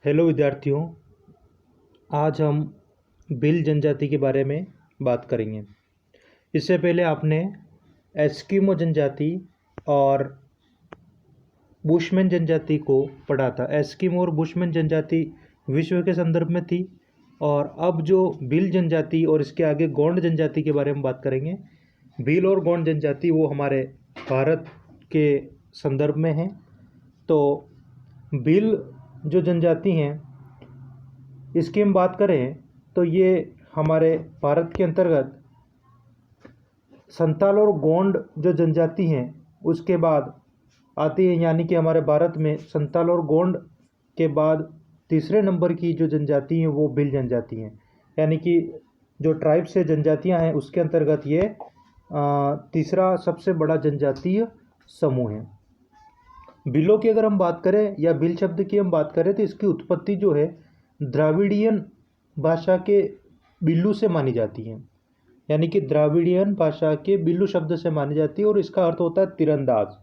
Hello विद्यार्थियों, आज हम भील जनजाति के बारे में बात करेंगे। इससे पहले आपने एस्किमो जनजाति और बुशमैन जनजाति को पढ़ा था। एस्किमो और बुशमैन जनजाति विश्व के संदर्भ में थी, और अब जो भील जनजाति और इसके आगे गोंड जनजाति के बारे में बात करेंगे। भील और गोंड जनजाति वो हमारे भारत के संदर्भ में हैं। तो भील जो जनजाति हैं, इसकी हम बात करें तो ये हमारे भारत के अंतर्गत संताल और गोंड जो जनजाति हैं उसके बाद आती है, यानी कि हमारे भारत में संताल और गोंड के बाद तीसरे नंबर की जो जनजाति हैं वो भील जनजाति हैं। यानी कि जो ट्राइब्स से जनजातियां हैं उसके अंतर्गत ये तीसरा सबसे बड़ा जनजातीय समूह है। भीलों की अगर हम बात करें या भील शब्द की हम बात करें तो इसकी उत्पत्ति जो है द्राविडियन भाषा के बिल्लू से मानी जाती है। यानी कि द्राविडियन भाषा के बिल्लू शब्द से मानी जाती है और इसका अर्थ होता है तीरंदाज।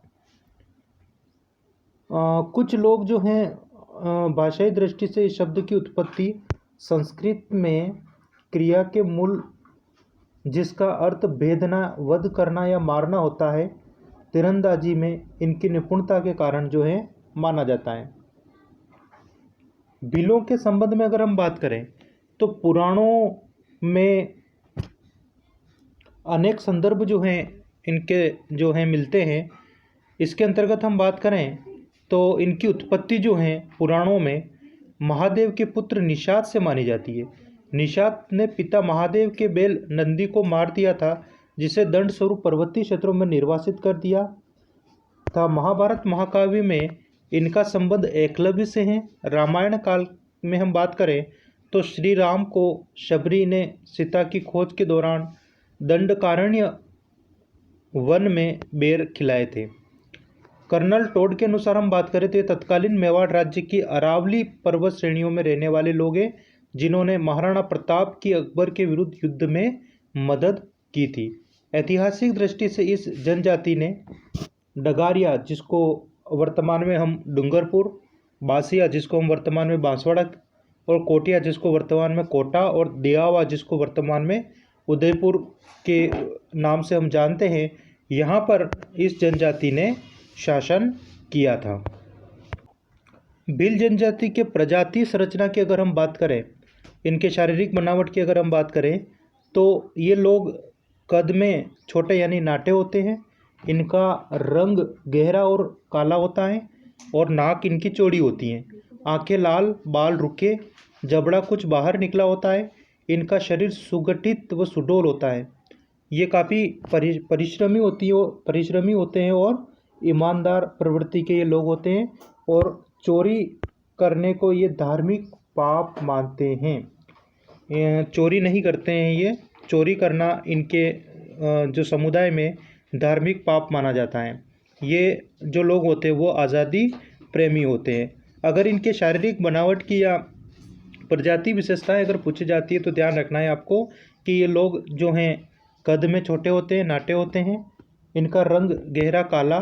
कुछ लोग जो हैं भाषाई दृष्टि से इस शब्द की उत्पत्ति संस्कृत में क्रिया के मूल जिसका अर्थ भेदना, वध करना या मारना होता है, तीरंदाजी में इनकी निपुणता के कारण जो है माना जाता है। भीलों के संबंध में अगर हम बात करें तो पुराणों में अनेक संदर्भ जो हैं इनके जो हैं मिलते हैं। इसके अंतर्गत हम बात करें तो इनकी उत्पत्ति जो है पुराणों में महादेव के पुत्र निषाद से मानी जाती है। निषाद ने पिता महादेव के बैल नंदी को मार दिया था, जिसे दंड स्वरूप पर्वतीय क्षेत्रों में निर्वासित कर दिया था। महाभारत महाकाव्य में इनका संबंध एकलव्य से है। रामायण काल में हम बात करें तो श्री राम को शबरी ने सीता की खोज के दौरान दंडकारण्य वन में बेर खिलाए थे। कर्नल टोड के अनुसार हम बात करें तो ये तत्कालीन मेवाड़ राज्य की अरावली पर्वत श्रेणियों में रहने वाले लोग हैं, जिन्होंने महाराणा प्रताप की अकबर के विरुद्ध युद्ध में मदद की थी। ऐतिहासिक दृष्टि से इस जनजाति ने डगारिया, जिसको वर्तमान में हम डूंगरपुर, बासिया जिसको हम वर्तमान में बांसवाड़ा, और कोटिया जिसको वर्तमान में कोटा, और दियावा जिसको वर्तमान में उदयपुर के नाम से हम जानते हैं, यहाँ पर इस जनजाति ने शासन किया था। भील जनजाति के प्रजाति संरचना की अगर हम बात करें, इनके शारीरिक बनावट की अगर हम बात करें तो ये लोग कद में छोटे यानी नाटे होते हैं। इनका रंग गहरा और काला होता है और नाक इनकी चौड़ी होती है। आंखें लाल, बाल रुके, जबड़ा कुछ बाहर निकला होता है। इनका शरीर सुगठित व सुडौल होता है। ये काफ़ी परिश्रमी होते हैं और ईमानदार प्रवृत्ति के ये लोग होते हैं, और चोरी करने को ये धार्मिक पाप मानते हैं। चोरी नहीं करते हैं ये। चोरी करना इनके जो समुदाय में धार्मिक पाप माना जाता है। ये जो लोग होते हैं वो आज़ादी प्रेमी होते हैं। अगर इनके शारीरिक बनावट की या प्रजाति विशेषताएं अगर पूछी जाती है तो ध्यान रखना है आपको कि ये लोग जो हैं कद में छोटे होते हैं, नाटे होते हैं। इनका रंग गहरा काला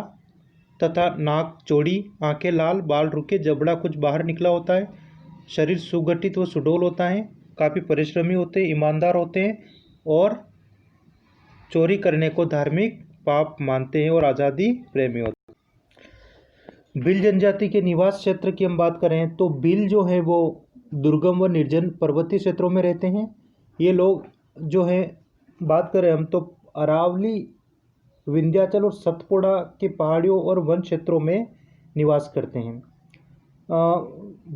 तथा नाक चौड़ी, आंखें लाल, बाल रुके, जबड़ा कुछ बाहर निकला होता है। शरीर सुगठित व सुडौल होता है। काफ़ी परिश्रमी होते हैं, ईमानदार होते हैं और चोरी करने को धार्मिक पाप मानते हैं और आज़ादी प्रेमी होते हैं। भील जनजाति के निवास क्षेत्र की हम बात करें तो भील जो है वो दुर्गम व निर्जन पर्वतीय क्षेत्रों में रहते हैं। ये लोग जो हैं बात करें हम तो अरावली, विंध्याचल और सतपुड़ा के पहाड़ियों और वन क्षेत्रों में निवास करते हैं।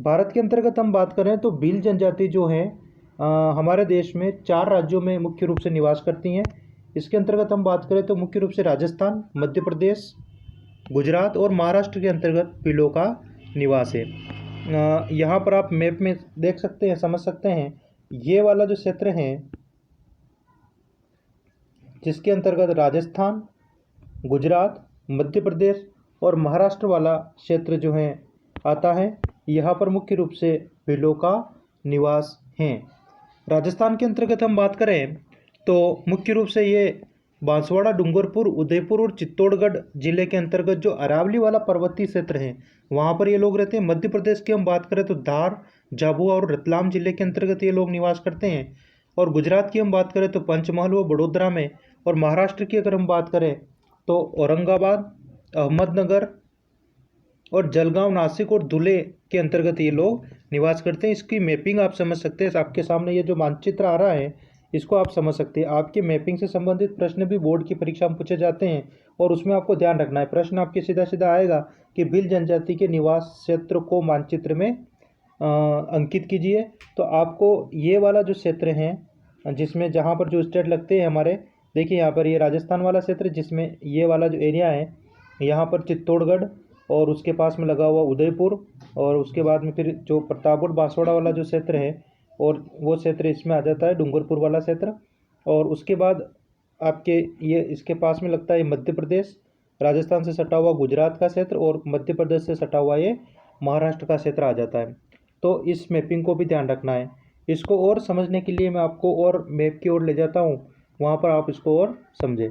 भारत के अंतर्गत हम बात करें तो भील जनजाति जो है हमारे देश में 4 राज्यों में मुख्य रूप से निवास करती हैं। इसके अंतर्गत हम बात करें तो मुख्य रूप से राजस्थान, मध्य प्रदेश, गुजरात और महाराष्ट्र के अंतर्गत भीलों का निवास है। यहाँ पर आप मैप में देख सकते हैं, समझ सकते हैं। ये वाला जो क्षेत्र है जिसके अंतर्गत राजस्थान, गुजरात, मध्य प्रदेश और महाराष्ट्र वाला क्षेत्र जो है आता है, यहाँ पर मुख्य रूप से भीलों का निवास है। राजस्थान के अंतर्गत हम बात करें तो मुख्य रूप से ये बांसवाड़ा, डूंगरपुर, उदयपुर और चित्तौड़गढ़ जिले के अंतर्गत जो अरावली वाला पर्वतीय क्षेत्र है वहाँ पर ये लोग रहते हैं। मध्य प्रदेश की हम बात करें तो धार, झाबुआ और रतलाम जिले के अंतर्गत ये लोग निवास करते हैं। और गुजरात की हम बात करें तो पंचमहल व बड़ोदरा में। और महाराष्ट्र की अगर हम बात करें तो औरंगाबाद, अहमदनगर और जलगांव, नासिक और धुले के अंतर्गत ये लोग निवास करते हैं। इसकी मैपिंग आप समझ सकते हैं, आपके सामने ये जो मानचित्र आ रहा है इसको आप समझ सकते हैं। आपके मैपिंग से संबंधित प्रश्न भी बोर्ड की परीक्षा में पूछे जाते हैं और उसमें आपको ध्यान रखना है। प्रश्न आपके सीधा सीधा आएगा कि भील जनजाति के निवास क्षेत्र को मानचित्र में अंकित कीजिए। तो आपको ये वाला जो क्षेत्र है जिसमें जहाँ पर जो स्टेट लगते हैं हमारे, देखिए यहाँ पर ये राजस्थान वाला क्षेत्र जिसमें ये वाला जो एरिया है यहाँ पर चित्तौड़गढ़ और उसके पास में लगा हुआ उदयपुर और उसके बाद में फिर जो प्रतापगढ़ बांसवाड़ा वाला जो क्षेत्र है और वो क्षेत्र इसमें आ जाता है, डूंगरपुर वाला क्षेत्र। और उसके बाद आपके ये इसके पास में लगता है मध्य प्रदेश, राजस्थान से सटा हुआ गुजरात का क्षेत्र और मध्य प्रदेश से सटा हुआ ये महाराष्ट्र का क्षेत्र आ जाता है। तो इस मैपिंग को भी ध्यान रखना है। इसको और समझने के लिए मैं आपको और मैप की ओर ले जाता हूँ, वहाँ पर आप इसको और समझें।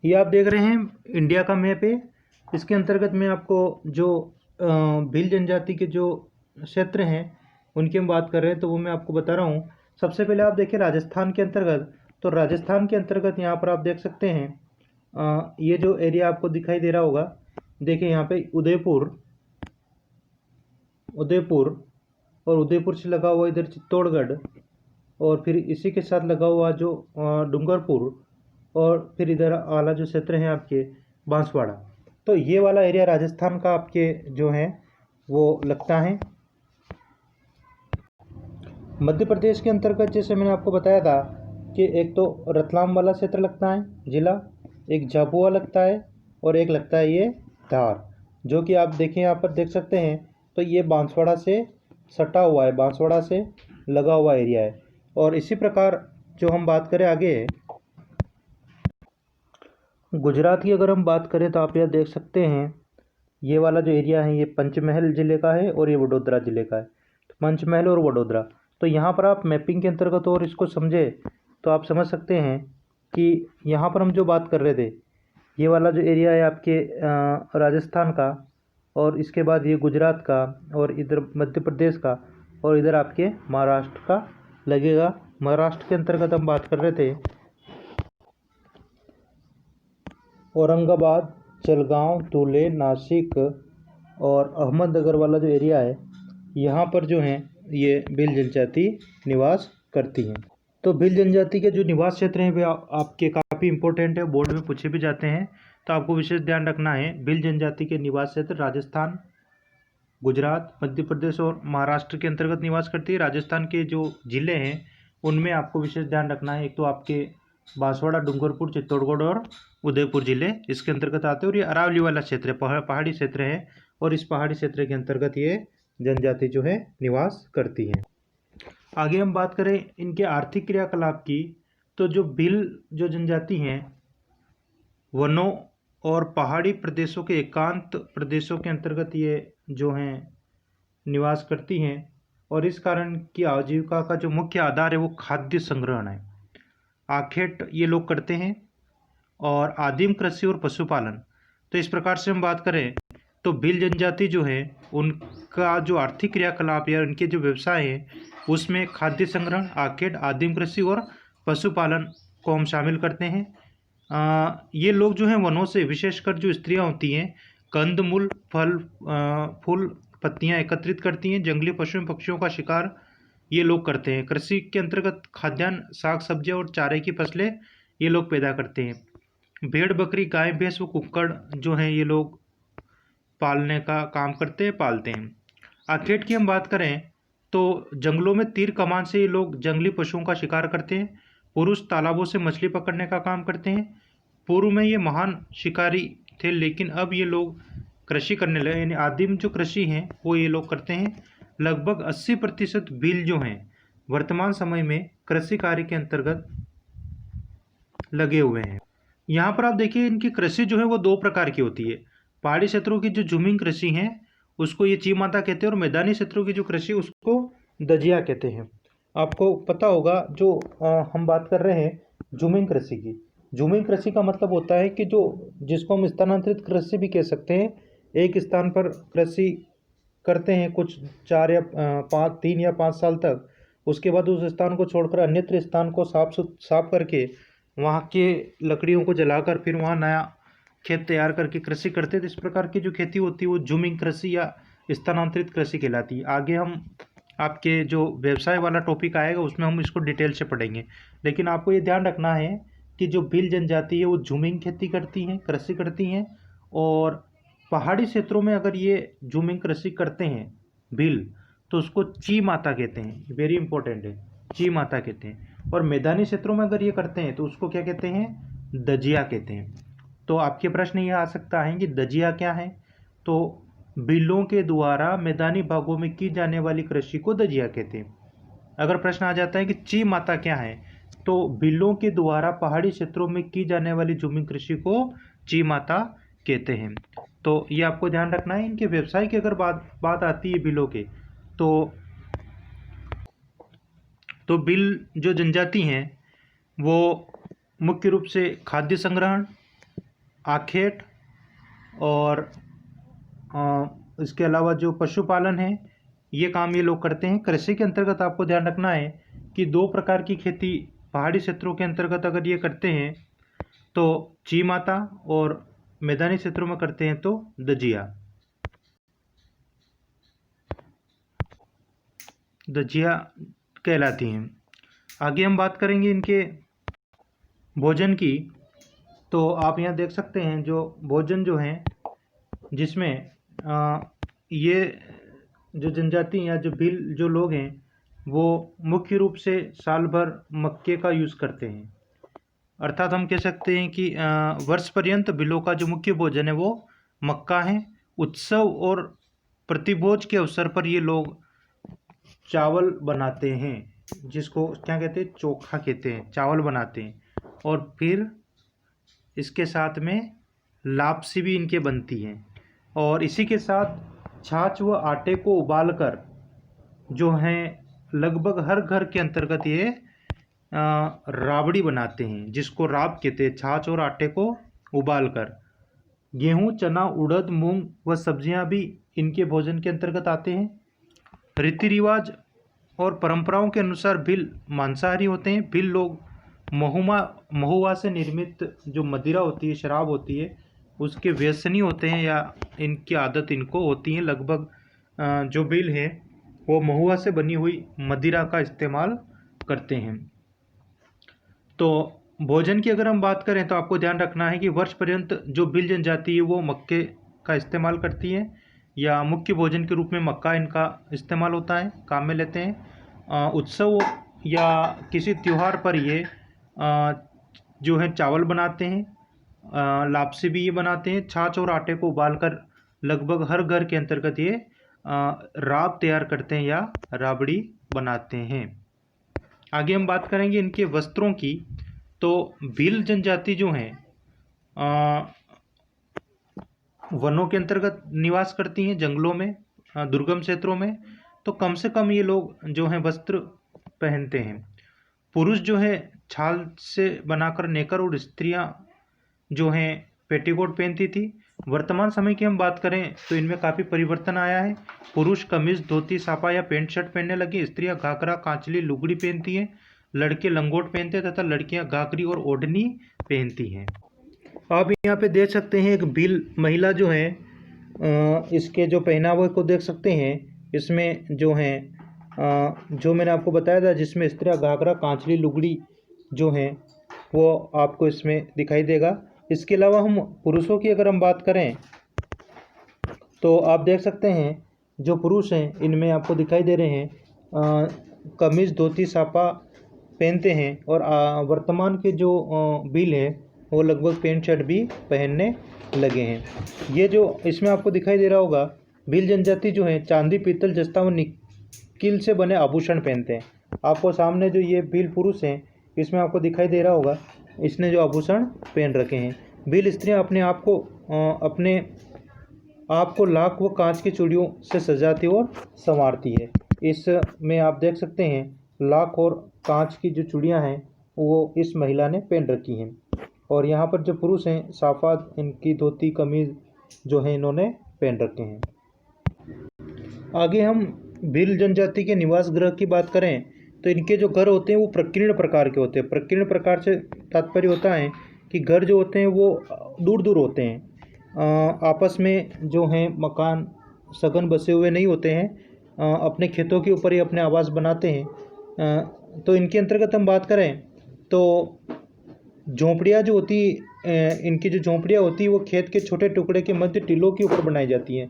ये आप देख रहे हैं इंडिया का मैप है। इसके अंतर्गत मैं आपको जो भील जनजाति के जो क्षेत्र हैं उनकी हम बात कर रहे हैं तो वो मैं आपको बता रहा हूँ। सबसे पहले आप देखिए राजस्थान के अंतर्गत, तो राजस्थान के अंतर्गत यहाँ पर आप देख सकते हैं ये जो एरिया आपको दिखाई दे रहा होगा, देखिए यहाँ पे उदयपुर और उदयपुर से लगा हुआ इधर चित्तौड़गढ़ और फिर इसी के साथ लगा हुआ जो डूंगरपुर और फिर इधर आला जो क्षेत्र हैं आपके बांसवाड़ा। तो ये वाला एरिया राजस्थान का आपके जो है वो लगता है। मध्य प्रदेश के अंतर्गत जैसे मैंने आपको बताया था कि एक तो रतलाम वाला क्षेत्र लगता है जिला, एक झाबुआ लगता है और एक लगता है ये धार, जो कि आप देखें यहाँ पर देख सकते हैं। तो ये बांसवाड़ा से सटा हुआ है, बांसवाड़ा से लगा हुआ एरिया है। और इसी प्रकार जो हम बात करें आगे गुजरात की अगर हम बात करें तो आप यह देख सकते हैं ये वाला जो एरिया है ये पंचमहल ज़िले का है और ये वडोदरा ज़िले का है। तो पंचमहल और वडोदरा, तो यहाँ पर आप मैपिंग के अंतर्गत और इसको समझे तो आप समझ सकते हैं कि यहाँ पर हम जो बात कर रहे थे ये वाला जो एरिया है आपके राजस्थान का और इसके बाद ये गुजरात का और इधर मध्य प्रदेश का और इधर आपके महाराष्ट्र का लगेगा। महाराष्ट्र के अंतर्गत हम बात कर रहे थे औरंगाबाद, जलगांव, धुले, नासिक और अहमदनगर वाला जो एरिया है यहाँ पर जो है ये भील जनजाति निवास करती हैं। तो भील जनजाति के जो निवास क्षेत्र हैं वे आपके काफ़ी इंपॉर्टेंट है, बोर्ड में पूछे भी जाते हैं। तो आपको विशेष ध्यान रखना है भील जनजाति के निवास क्षेत्र राजस्थान, गुजरात, मध्य प्रदेश और महाराष्ट्र के अंतर्गत निवास करती है। राजस्थान के जो ज़िले हैं उनमें आपको विशेष ध्यान रखना है, एक तो आपके बांसवाड़ा, डूंगरपुर, चित्तौड़गढ़ और उदयपुर ज़िले इसके अंतर्गत आते हैं। और ये अरावली वाला क्षेत्र है, पहाड़ी क्षेत्र है और इस पहाड़ी क्षेत्र के अंतर्गत ये जनजाति जो है निवास करती है। आगे हम बात करें इनके आर्थिक क्रियाकलाप की, तो जो भील जो जनजाति हैं वनों और पहाड़ी प्रदेशों के एकांत प्रदेशों के अंतर्गत ये जो हैं निवास करती हैं और इस कारण की आजीविका का जो मुख्य आधार है वो खाद्य संग्रहण है। आखेट ये लोग करते हैं और आदिम कृषि और पशुपालन। तो इस प्रकार से हम बात करें तो भील जनजाति जो है उनका जो आर्थिक क्रियाकलाप या उनके जो व्यवसाय है उसमें खाद्य संग्रहण, आखेट, आदिम कृषि और पशुपालन को हम शामिल करते हैं। ये लोग जो हैं वनों से, विशेषकर जो स्त्रियां होती हैं, कंदमूल, फल, फूल, पत्तियां एकत्रित करती हैं। जंगली पशुओं पक्षियों का शिकार ये लोग करते हैं। कृषि के अंतर्गत खाद्यान्न, साग सब्जियां और चारे की फसलें ये लोग पैदा करते हैं। भेड़, बकरी, गाय, भैंस व कुक्कड़ जो हैं ये लोग पालने का काम करते हैं, पालते हैं। आखेट की हम बात करें तो जंगलों में तीर कमान से ये लोग जंगली पशुओं का शिकार करते हैं। पुरुष तालाबों से मछली पकड़ने का काम करते हैं। पूर्व में ये महान शिकारी थे लेकिन अब ये लोग कृषि करने लगे, यानी आदिम जो कृषि हैं वो ये लोग करते हैं। लगभग 80% भील जो हैं वर्तमान समय में कृषि कार्य के अंतर्गत लगे हुए हैं। यहाँ पर आप देखिए इनकी कृषि जो है वो दो प्रकार की होती है। पहाड़ी क्षेत्रों की जो झूमिंग कृषि है उसको ये ची माता कहते हैं और मैदानी क्षेत्रों की जो कृषि उसको दजिया कहते हैं। आपको पता होगा जो हम बात कर रहे हैं जूमिंग कृषि की। जूमिंग कृषि का मतलब होता है कि जो जिसको हम स्थानांतरित कृषि भी कह सकते हैं। एक स्थान पर कृषि करते हैं कुछ 3 या 5 साल तक, उसके बाद उस स्थान को छोड़कर अन्यत्र स्थान को साफ करके वहाँ के लकड़ियों को जलाकर फिर वहाँ नया खेत तैयार करके कृषि करते हैं। तो इस प्रकार की जो खेती होती है वो जूमिंग कृषि या स्थानांतरित कृषि कहलाती है। आगे हम आपके जो व्यवसाय वाला टॉपिक आएगा उसमें हम इसको डिटेल से पढ़ेंगे। लेकिन आपको ये ध्यान रखना है कि जो भील जनजाति है वो जूमिंग खेती करती हैं, कृषि करती हैं। और पहाड़ी क्षेत्रों में अगर ये जूमिंग कृषि करते हैं भील, तो उसको ची माता कहते हैं। वेरी इंपॉर्टेंट है, ची माता कहते हैं। और मैदानी क्षेत्रों में अगर ये करते हैं तो उसको क्या कहते हैं, दजिया कहते हैं। तो आपके प्रश्न ये आ सकता है कि दजिया क्या है। तो भीलों के द्वारा मैदानी भागों में की जाने वाली कृषि को दजिया कहते हैं। अगर प्रश्न आ जाता है कि ची माता क्या है, तो भीलों के द्वारा पहाड़ी क्षेत्रों में की जाने वाली जूमिंग कृषि को ची माता कहते हैं। तो ये आपको ध्यान रखना है। इनके व्यवसाय की अगर बात आती है भीलों के, तो भील जो जनजाति हैं वो मुख्य रूप से खाद्य संग्रहण, आखेट और इसके अलावा जो पशुपालन है ये काम ये लोग करते हैं। कृषि के अंतर्गत आपको ध्यान रखना है कि 2 प्रकार की खेती पहाड़ी क्षेत्रों के अंतर्गत अगर ये करते हैं तो ची माता, और मैदानी क्षेत्रों में करते हैं तो दजिया कहलाती हैं। आगे हम बात करेंगे इनके भोजन की। तो आप यहाँ देख सकते हैं जो भोजन जो हैं जिसमें ये जो जनजाति या जो भील जो लोग हैं वो मुख्य रूप से साल भर मक्के का यूज़ करते हैं। अर्थात हम कह सकते हैं कि वर्ष पर्यंत भीलों का जो मुख्य भोजन है वो मक्का है। उत्सव और प्रतिभोज के अवसर पर ये लोग चावल बनाते हैं, जिसको क्या कहते हैं, चोखा कहते हैं, चावल बनाते हैं। और फिर इसके साथ में लापसी भी इनके बनती हैं। और इसी के साथ छाछ व आटे को उबालकर जो हैं लगभग हर घर के अंतर्गत ये राबड़ी बनाते हैं, जिसको राब कहते हैं। छाछ और आटे को उबालकर गेहूँ, चना, उड़द, मूंग व सब्जियां भी इनके भोजन के अंतर्गत आते हैं। रीति रिवाज और परंपराओं के अनुसार भील मांसाहारी होते हैं। भील लोग महुआ से निर्मित जो मदिरा होती है, शराब होती है, उसके व्यसनी होते हैं या इनकी आदत इनको होती है। लगभग जो भील हैं वो महुआ से बनी हुई मदिरा का इस्तेमाल करते हैं। तो भोजन की अगर हम बात करें तो आपको ध्यान रखना है कि वर्ष पर्यंत जो भील जनजाति है वो मक्के का इस्तेमाल करती है, या मुख्य भोजन के रूप में मक्का इनका इस्तेमाल होता है, काम में लेते हैं। उत्सव या किसी त्यौहार पर ये जो है चावल बनाते हैं, लापसी भी ये बनाते हैं। छाछ और आटे को उबालकर लगभग हर घर के अंतर्गत ये राब तैयार करते हैं या राबड़ी बनाते हैं। आगे हम बात करेंगे इनके वस्त्रों की। तो भील जनजाति जो हैं वनों के अंतर्गत निवास करती हैं, जंगलों में, दुर्गम क्षेत्रों में। तो कम से कम ये लोग जो हैं वस्त्र पहनते हैं। पुरुष जो है छाल से बनाकर नेकर, और स्त्रियां जो हैं पेटीकोट पहनती थी। वर्तमान समय की हम बात करें तो इनमें काफ़ी परिवर्तन आया है। पुरुष कमीज, धोती, साफा या पैंट शर्ट पहनने लगे। स्त्रियां घाघरा, कांचली, लुगड़ी पहनती हैं। लड़के लंगोट पहनते हैं तथा लड़कियां घाघरी और ओढ़नी पहनती हैं। आप यहाँ पे देख सकते हैं एक भील महिला जो है, इसके जो पहनावे को देख सकते हैं। इसमें जो है जो मैंने आपको बताया था, जिसमें स्त्रियां घाघरा, कांचली, लुगड़ी जो हैं वो आपको इसमें दिखाई देगा। इसके अलावा हम पुरुषों की अगर हम बात करें तो आप देख सकते हैं जो पुरुष हैं इनमें आपको दिखाई दे रहे हैं कमीज़, धोती, साफा पहनते हैं। और वर्तमान के जो भील हैं वो लगभग पैंट शर्ट भी पहनने लगे हैं। ये जो इसमें आपको दिखाई दे रहा होगा, भील जनजाति जो है चांदी, पीतल, जस्ता व निकिल से बने आभूषण पहनते हैं। आपको सामने जो ये भील पुरुष हैं इसमें आपको दिखाई दे रहा होगा, इसने जो आभूषण पहन रखे हैं। भील स्त्रियां अपने आप को लाख व कांच की चूड़ियों से सजाती और संवारती है। इसमें आप देख सकते हैं लाख और कांच की जो चूड़ियाँ हैं वो इस महिला ने पहन रखी हैं। और यहाँ पर जो पुरुष हैं साफा इनकी धोती कमीज जो है इन्होंने पहन रखे हैं। आगे हम भील जनजाति के निवास गृह की बात करें तो इनके जो घर होते हैं वो प्रकीर्ण प्रकार के होते हैं। प्रकीर्ण प्रकार से तात्पर्य होता है कि घर जो होते हैं वो दूर दूर होते हैं, आपस में जो हैं मकान सघन बसे हुए नहीं होते हैं, अपने खेतों के ऊपर ही अपने आवास बनाते हैं। तो इनके अंतर्गत हम बात करें तो झोंपड़ियाँ जो होती इनकी जो झोंपड़ियाँ होती है वो खेत के छोटे टुकड़े के मध्य टीलों के ऊपर बनाई जाती हैं।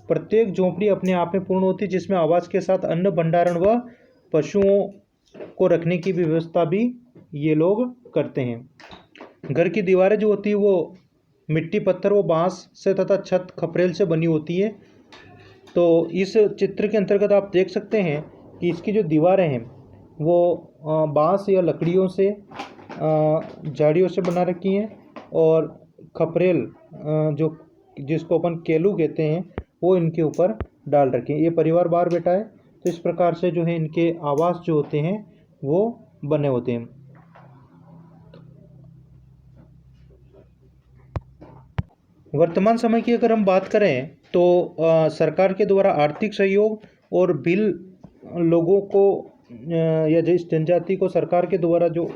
प्रत्येक झोंपड़ी अपने आप में पूर्ण होती है जिसमें आवास के साथ अन्न भंडारण व पशुओं को रखने की व्यवस्था भी ये लोग करते हैं। घर की दीवारें जो होती है वो मिट्टी पत्थर व बांस से तथा छत खपरेल से बनी होती है। तो इस चित्र के अंतर्गत आप देख सकते हैं कि इसकी जो दीवारें हैं वो बांस या लकड़ियों से झाड़ियों से बना रखी हैं और खपरेल जो जिसको अपन केलू कहते हैं वो इनके ऊपर डाल रखे हैं। ये परिवार बाहर बैठा है तो इस प्रकार से जो है इनके आवास जो होते हैं वो बने होते हैं। वर्तमान समय की अगर हम बात करें तो सरकार के द्वारा आर्थिक सहयोग और भील लोगों को या जिस जनजाति को सरकार के द्वारा जो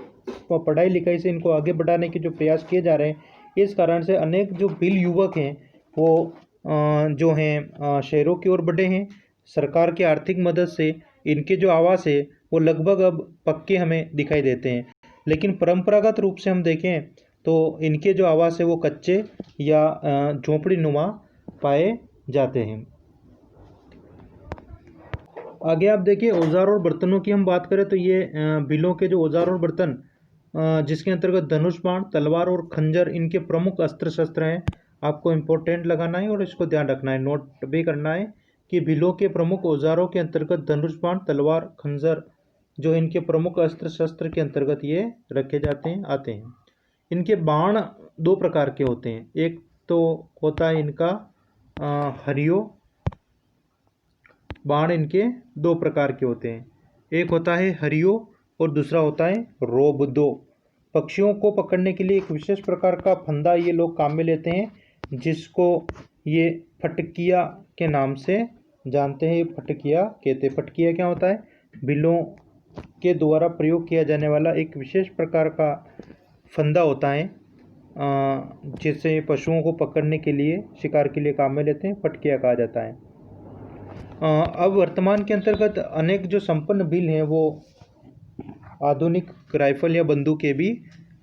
पढ़ाई लिखाई से इनको आगे बढ़ाने के जो प्रयास किए जा रहे हैं, इस कारण से अनेक जो भील युवक हैं वो जो हैं शहरों की ओर बढ़े हैं। सरकार की आर्थिक मदद से इनके जो आवास है वो लगभग अब पक्के हमें दिखाई देते हैं, लेकिन परंपरागत रूप से हम देखें तो इनके जो आवास है वो कच्चे या झोंपड़ी नुमा पाए जाते हैं। आगे आप देखिए औजार और बर्तनों की हम बात करें तो ये भीलों के जो औजार और बर्तन जिसके अंतर्गत धनुष बाण तलवार और खंजर इनके प्रमुख अस्त्र शस्त्र हैं। आपको इम्पोर्टेंट लगाना है और इसको ध्यान रखना है, नोट भी करना है कि भीलों के प्रमुख औजारों के अंतर्गत धनुष बाण तलवार खंजर जो इनके प्रमुख अस्त्र शस्त्र के अंतर्गत ये रखे जाते हैं आते हैं। इनके बाण दो प्रकार के होते हैं, एक तो होता है इनका हरियो बाण, इनके दो प्रकार के होते हैं, एक होता है हरियो और दूसरा होता है रोबदो। पक्षियों को पकड़ने के लिए एक विशेष प्रकार का फंदा ये लोग काम में लेते हैं जिसको ये फटकिया के नाम से जानते हैं। फटकिया कहते हैं। फटकिया क्या होता है? बिलों के द्वारा प्रयोग किया जाने वाला एक विशेष प्रकार का फंदा होता है जिसे पशुओं को पकड़ने के लिए शिकार के लिए काम में लेते हैं, फटकिया कहा जाता है। अब वर्तमान के अंतर्गत अनेक जो संपन्न भील हैं वो आधुनिक राइफल या बंदूकें भी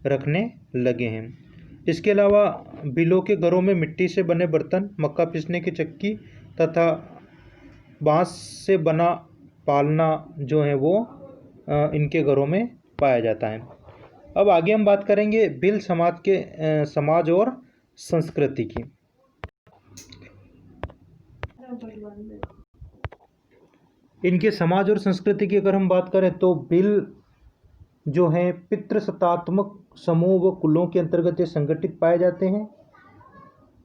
रखने लगे हैं। इसके अलावा भीलों के घरों में मिट्टी से बने बर्तन, मक्का पीसने की चक्की तथा बांस से बना पालना जो है वो इनके घरों में पाया जाता है। अब आगे हम बात करेंगे भील समाज के समाज और संस्कृति की। इनके समाज और संस्कृति की अगर हम बात करें तो भील जो हैं पितृसत्तात्मक समूह व कुलों के अंतर्गत ये संगठित पाए जाते हैं।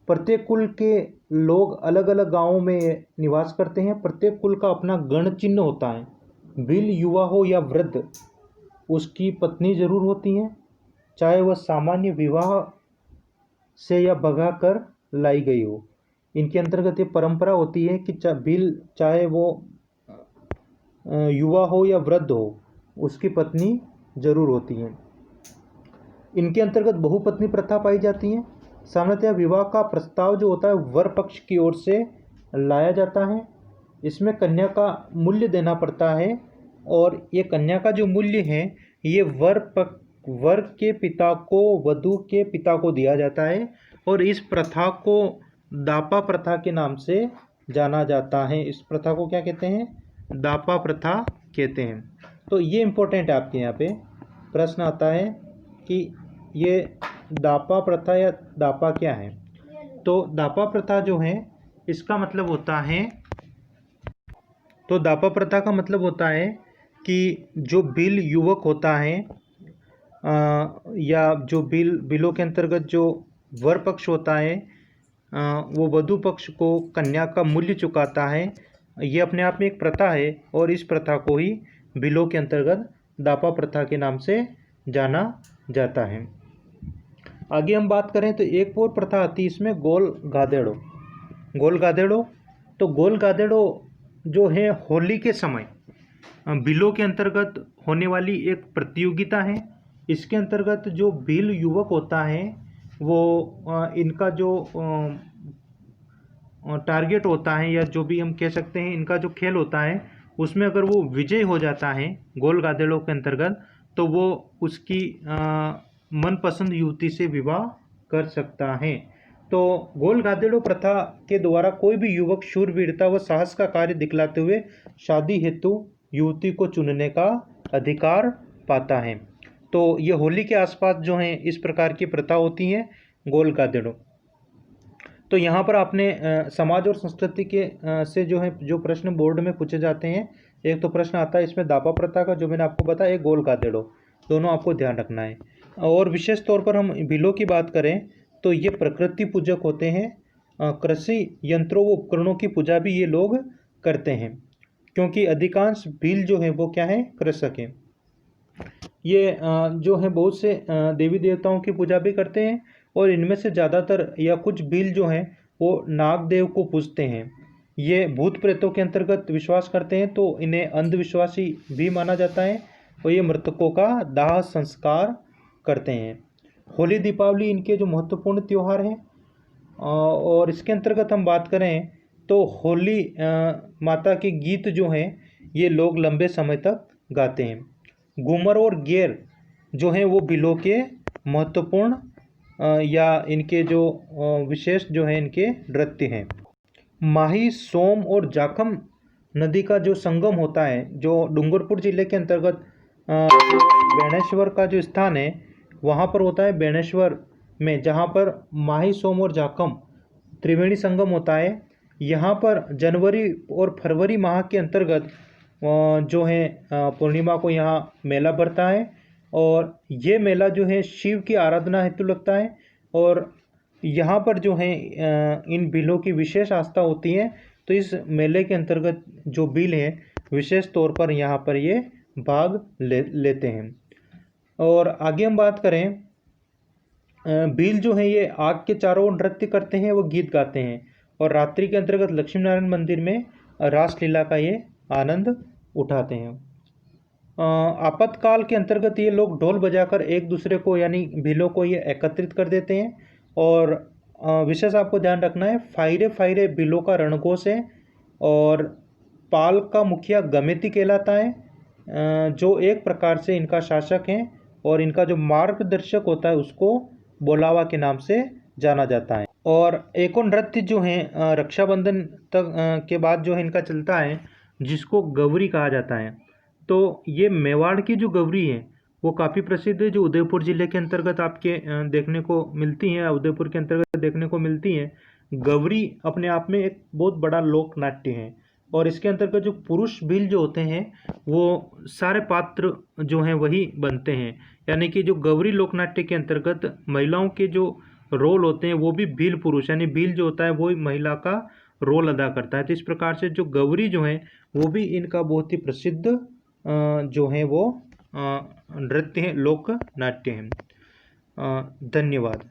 प्रत्येक कुल के लोग अलग अलग गांवों में निवास करते हैं। प्रत्येक कुल का अपना गण चिन्ह होता है। भील युवा हो या वृद्ध, उसकी पत्नी जरूर होती हैं, चाहे वह सामान्य विवाह से या भगा कर लाई गई हो। इनके अंतर्गत ये परंपरा होती है कि भील चाहे वो युवा हो या वृद्ध हो, उसकी पत्नी जरूर होती हैं। इनके अंतर्गत बहुपत्नी प्रथा पाई जाती है। सामान्यतः विवाह का प्रस्ताव जो होता है वर पक्ष की ओर से लाया जाता है। इसमें कन्या का मूल्य देना पड़ता है और ये कन्या का जो मूल्य है ये वर के पिता को वधू के पिता को दिया जाता है और इस प्रथा को दापा प्रथा के नाम से जाना जाता है। इस प्रथा को क्या कहते हैं? दापा प्रथा कहते हैं। तो ये इम्पोर्टेंट है, आपके यहाँ पे प्रश्न आता है कि ये दापा प्रथा या दापा क्या है। तो दापा प्रथा जो है इसका मतलब होता है, तो दापा प्रथा का मतलब होता है कि जो भील युवक होता है या जो भीलों के अंतर्गत जो वर पक्ष होता है वो वधू पक्ष को कन्या का मूल्य चुकाता है। ये अपने आप में एक प्रथा है और इस प्रथा को ही बिलों के अंतर्गत दापा प्रथा के नाम से जाना जाता है। आगे हम बात करें तो एक और प्रथा आती है इसमें, गोल गादेड़ो। गोल गादेड़ो, तो गोल गादेड़ो जो है होली के समय बिलों के अंतर्गत होने वाली एक प्रतियोगिता है। इसके अंतर्गत जो भील युवक होता है वो इनका जो टारगेट होता है, या जो भी हम कह सकते हैं इनका जो खेल होता है, उसमें अगर वो विजयी हो जाता है गोल गादेड़ों के अंतर्गत, तो वो उसकी मनपसंद युवती से विवाह कर सकता है। तो गोल गादेड़ो प्रथा के द्वारा कोई भी युवक शूरवीरता व साहस का कार्य दिखलाते हुए शादी हेतु युवती को चुनने का अधिकार पाता है। तो ये होली के आसपास जो हैं इस प्रकार की प्रथा होती हैं गोल गादेड़ो। तो यहाँ पर आपने समाज और संस्कृति के से जो है जो प्रश्न बोर्ड में पूछे जाते हैं, एक तो प्रश्न आता है इसमें दापा प्रथा का, जो मैंने आपको बताया, एक गोल गादेड़ो, दोनों आपको ध्यान रखना है। और विशेष तौर पर हम भीलों की बात करें तो ये प्रकृति पूजक होते हैं। कृषि यंत्रों व उपकरणों की पूजा भी ये लोग करते हैं, क्योंकि अधिकांश भील जो है वो क्या है, कृषक हैं। ये जो है बहुत से देवी देवताओं की पूजा भी करते हैं, और इनमें से ज़्यादातर या कुछ भील जो हैं वो नागदेव को पूजते हैं। ये भूत प्रेतों के अंतर्गत विश्वास करते हैं, तो इन्हें अंधविश्वासी भी माना जाता है, और ये मृतकों का दाह संस्कार करते हैं। होली दीपावली इनके जो महत्वपूर्ण त्यौहार हैं, और इसके अंतर्गत हम बात करें तो होली माता के गीत जो हैं ये लोग लंबे समय तक गाते हैं। घूमर और गेर जो हैं वो बिलों के महत्वपूर्ण या इनके जो विशेष जो हैं इनके नृत्य हैं। माही, सोम और जाखम नदी का जो संगम होता है, जो डूंगरपुर जिले के अंतर्गत बेणेश्वर का जो स्थान है वहाँ पर होता है, बेणेश्वर में, जहाँ पर माही, सोम और जाखम त्रिवेणी संगम होता है। यहाँ पर जनवरी और फरवरी माह के अंतर्गत जो है पूर्णिमा को यहाँ मेला भरता है, और ये मेला जो है शिव की आराधना हेतु लगता है, और यहाँ पर जो है इन बिलों की विशेष आस्था होती है। तो इस मेले के अंतर्गत जो बिल हैं विशेष तौर पर यहाँ पर ये भाग लेते हैं। और आगे हम बात करें, भील जो है ये आग के चारों ओर नृत्य करते हैं, वो गीत गाते हैं, और रात्रि के अंतर्गत लक्ष्मी नारायण मंदिर में रासलीला का ये आनंद उठाते हैं। आपातकाल के अंतर्गत ये लोग ढोल बजाकर एक दूसरे को यानी भीलों को ये एकत्रित कर देते हैं, और विशेष आपको ध्यान रखना है, फायरे फायरे भीलों का रणघोष है, और पाल का मुखिया गमेती कहलाता है, जो एक प्रकार से इनका शासक है, और इनका जो मार्गदर्शक होता है उसको बोलावा के नाम से जाना जाता है। और एक और नृत्य जो है रक्षाबंधन तक के बाद जो है इनका चलता है, जिसको गौरी कहा जाता है। तो ये मेवाड़ की जो गौरी है वो काफ़ी प्रसिद्ध है, जो उदयपुर ज़िले के अंतर्गत आपके देखने को मिलती हैं, उदयपुर के अंतर्गत देखने को मिलती हैं। गौरी अपने आप में एक बहुत बड़ा लोक नाट्य है, और इसके अंतर्गत जो पुरुष भील जो होते हैं वो सारे पात्र जो हैं वही बनते हैं, यानी कि जो गौरी लोकनाट्य के अंतर्गत महिलाओं के जो रोल होते हैं वो भी भील पुरुष, यानी भील जो होता है वो महिला का रोल अदा करता है। तो इस प्रकार से जो गौरी जो है वो भी इनका बहुत ही प्रसिद्ध जो है वो नृत्य है, लोक नाट्य है। धन्यवाद।